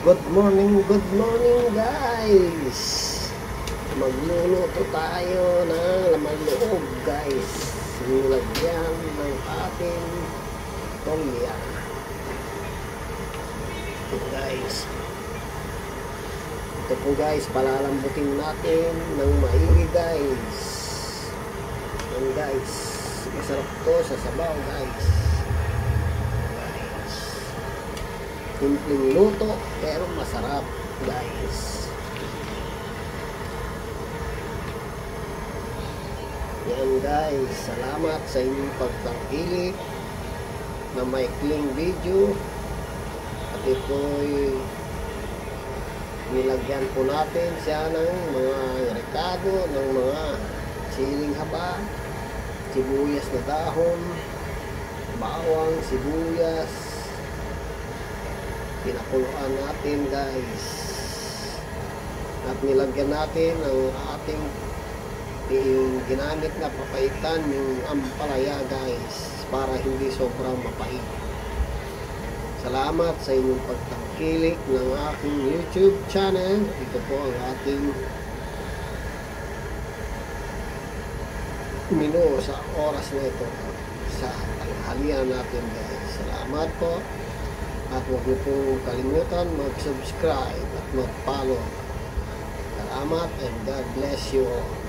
Good morning guys. Magluluto tayo ng laman loob guys. Nilagyan ng ating tolya. Ito guys. Ito po guys, palalambutin natin ng maigi guys. Yan guys. Masarap to sa sabaw guys. Simpleng luto pero masarap guys. Yan guys, salamat sa inyong pagtangkilik na maikling video. At ito'y nilagyan po natin siya ng mga rekado, ng mga siling haba, sibuyas na dahon, bawang, sibuyas. Pinakuluan natin guys, at nilagyan natin ang ating ginamit na papaitan, yung ampalaya guys, para hindi sobrang mapait. Salamat sa inyong pagtangkilik ng aking YouTube channel. Ito po ang ating menu sa oras na ito, sa tanghalian natin guys. Salamat po. At huwag niyo po kalimutan mag-subscribe at mag-follow. Salamat and God bless you all.